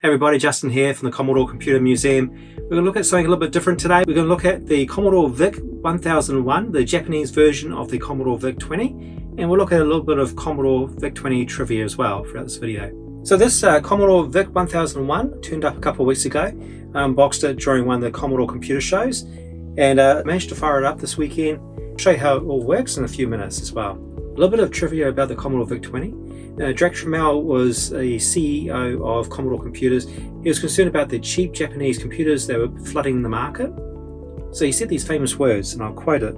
Hey everybody, Justin here from the Commodore Computer Museum. We're going to look at something a little bit different today. We're going to look at the Commodore VIC-1001, the Japanese version of the Commodore VIC-20, and we'll look at a little bit of Commodore VIC-20 trivia as well throughout this video. So this Commodore VIC-1001 turned up a couple of weeks ago. I unboxed it during one of the Commodore computer shows and managed to fire it up this weekend. I'll show you how it all works in a few minutes as well. A little bit of trivia about the Commodore VIC-20. Jack Trammell was the CEO of Commodore Computers. He was concerned about the cheap Japanese computers that were flooding the market. So he said these famous words, and I'll quote it.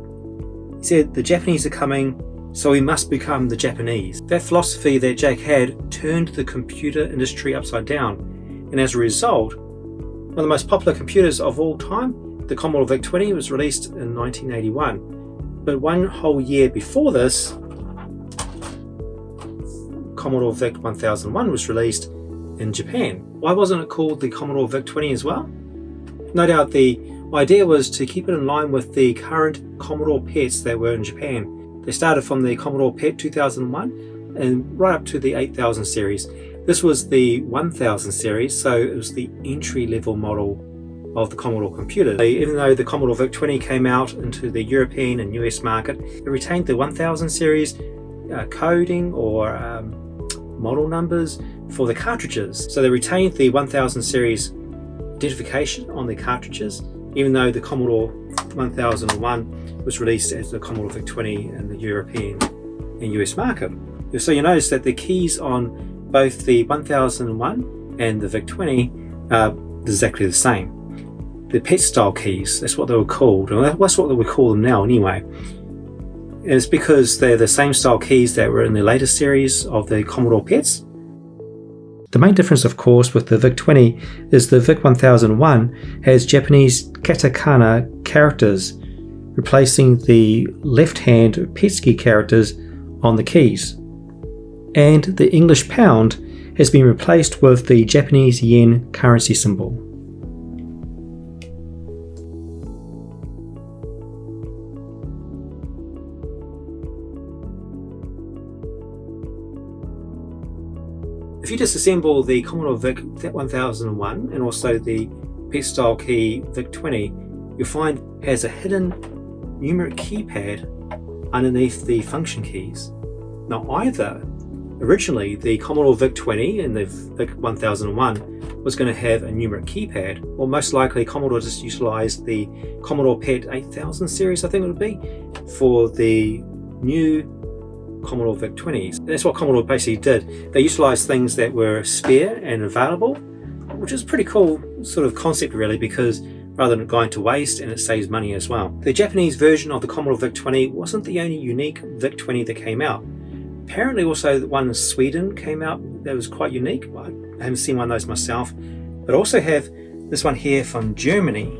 He said, "The Japanese are coming, so we must become the Japanese." That philosophy that Jack had turned the computer industry upside down. And as a result, one of the most popular computers of all time, the Commodore VIC-20, was released in 1981. But one whole year before this, Commodore VIC-1001 was released in Japan. Why wasn't it called the Commodore VIC-20 as well? No doubt the idea was to keep it in line with the current Commodore PETs that were in Japan. They started from the Commodore PET 2001 and right up to the 8000 series. This was the 1000 series, so it was the entry-level model of the Commodore computer. Even though the Commodore VIC-20 came out into the European and US market, it retained the 1000 series coding or model numbers for the cartridges. So they retained the 1000 series identification on the cartridges, even though the Commodore 1001 was released as the Commodore VIC-20 in the European and US market. So you notice that the keys on both the 1001 and the VIC-20 are exactly the same. The PET style keys, that's what they were called, or that's what we call them now anyway. It's because they're the same style keys that were in the latest series of the Commodore PETs. The main difference, of course, with the VIC-20 is the VIC-1001 has Japanese Katakana characters, replacing the left-hand PETSCII characters on the keys. And the English pound has been replaced with the Japanese yen currency symbol. If you disassemble the Commodore VIC-1001 and also the PET style key VIC-20, you'll find it has a hidden numeric keypad underneath the function keys. Now originally the Commodore VIC-20 and the VIC-1001 was going to have a numeric keypad, or most likely Commodore just utilized the Commodore PET 8000 series, I think it would be, for the new Commodore VIC-20s. That's what Commodore basically did. They utilized things that were spare and available, which is a pretty cool sort of concept really, because rather than going to waste, and it saves money as well. The Japanese version of the Commodore VIC-20 wasn't the only unique VIC-20 that came out. Apparently also one in Sweden came out that was quite unique. I haven't seen one of those myself, but I also have this one here from Germany.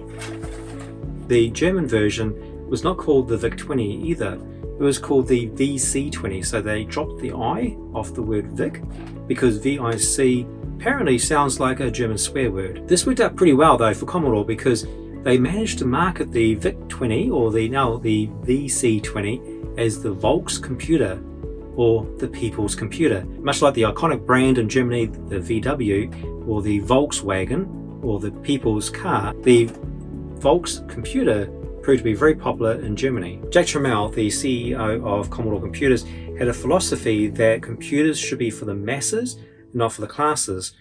The German version was not called the VIC-20 either. It was called the VIC-20, so they dropped the I off the word Vic because VIC apparently sounds like a German swear word. This worked out pretty well though for Commodore, because they managed to market the VIC-20, or now the VC-20, as the Volks computer, or the people's computer. Much like the iconic brand in Germany, the VW, or the Volkswagen, or the people's car, the Volks computer proved to be very popular in Germany. Jack Trammell, the CEO of Commodore Computers, had a philosophy that computers should be for the masses, not for the classes.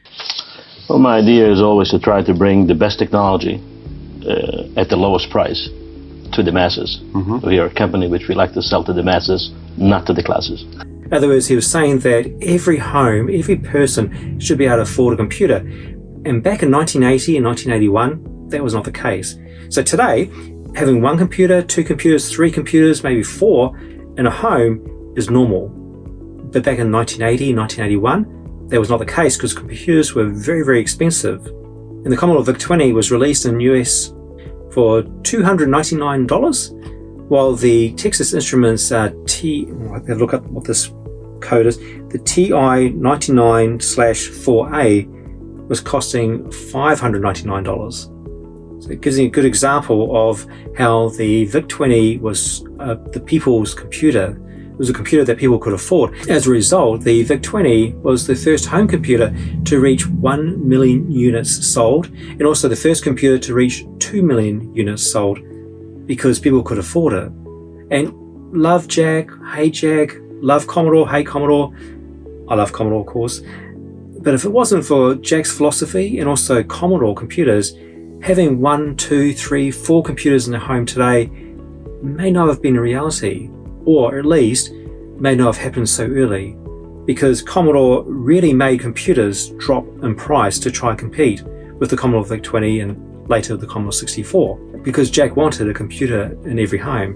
Well, my idea is always to try to bring the best technology at the lowest price to the masses. We are a company which we like to sell to the masses, not to the classes. In other words, he was saying that every home, every person should be able to afford a computer. And back in 1980 and 1981, that was not the case. So today, having one computer, two computers, three computers, maybe four in a home is normal. But back in 1980, 1981, that was not the case, because computers were very, very expensive. And the Commodore VIC-20 was released in the US for $299, while the Texas Instruments I have to look up what this code is, the TI-99/4A was costing $599. So it gives you a good example of how the VIC-20 was the people's computer. was a computer that people could afford. As a result, the VIC-20 was the first home computer to reach 1 million units sold, and also the first computer to reach 2 million units sold, because people could afford it. And love Jack, hate Jack, love Commodore, hate Commodore. I love Commodore, of course. But if it wasn't for Jack's philosophy and also Commodore computers, having 1, 2, 3, 4 computers in the home today may not have been a reality, or at least may not have happened so early, because Commodore really made computers drop in price to try and compete with the Commodore VIC-20 and later the Commodore 64, because Jack wanted a computer in every home.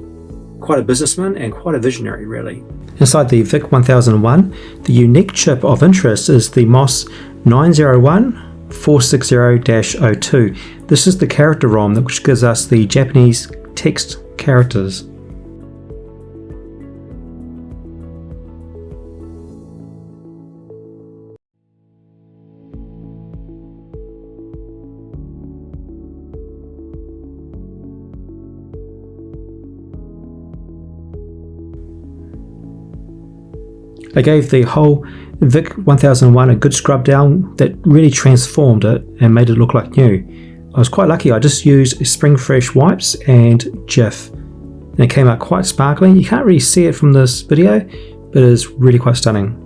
Quite a businessman and quite a visionary, really. Inside the VIC-1001, the unique chip of interest is the MOS 901-460-02. This is the character ROM which gives us the Japanese text characters. I gave the whole VIC-1001 a good scrub down that really transformed it and made it look like new. I was quite lucky. I just used spring fresh wipes and Jif, and it came out quite sparkly. You can't really see it from this video, but it is really quite stunning.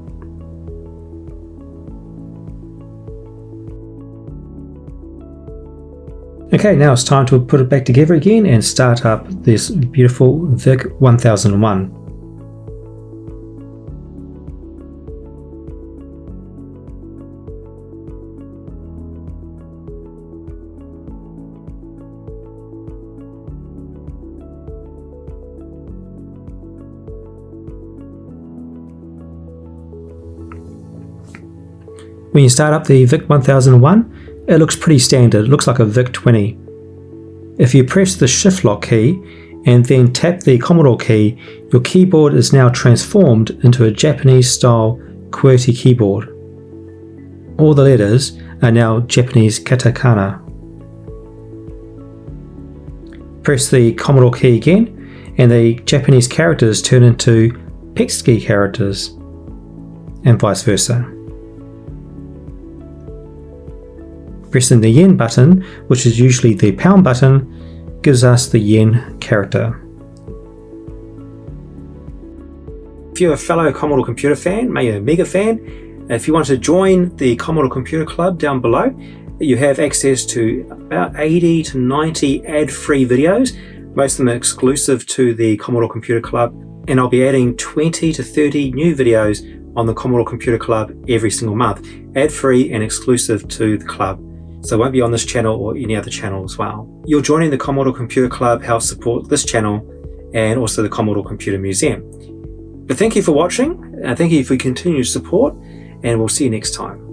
Okay, now it's time to put it back together again and start up this beautiful VIC-1001. When you start up the VIC-1001, it looks pretty standard. It looks like a VIC-20. If you press the Shift lock key and then tap the Commodore key, your keyboard is now transformed into a Japanese style QWERTY keyboard. All the letters are now Japanese Katakana. Press the Commodore key again and the Japanese characters turn into PEX characters, and vice versa. Pressing the yen button, which is usually the pound button, gives us the yen character. If you're a fellow Commodore computer fan, maybe a mega fan, if you want to join the Commodore Computer Club down below, you have access to about 80 to 90 ad-free videos. Most of them are exclusive to the Commodore Computer Club, and I'll be adding 20 to 30 new videos on the Commodore Computer Club every single month, ad-free and exclusive to the club. So it won't be on this channel or any other channel as well. You're joining the Commodore Computer Club helps support this channel and also the Commodore Computer Museum. But thank you for watching, and thank you for your continued support, and we'll see you next time.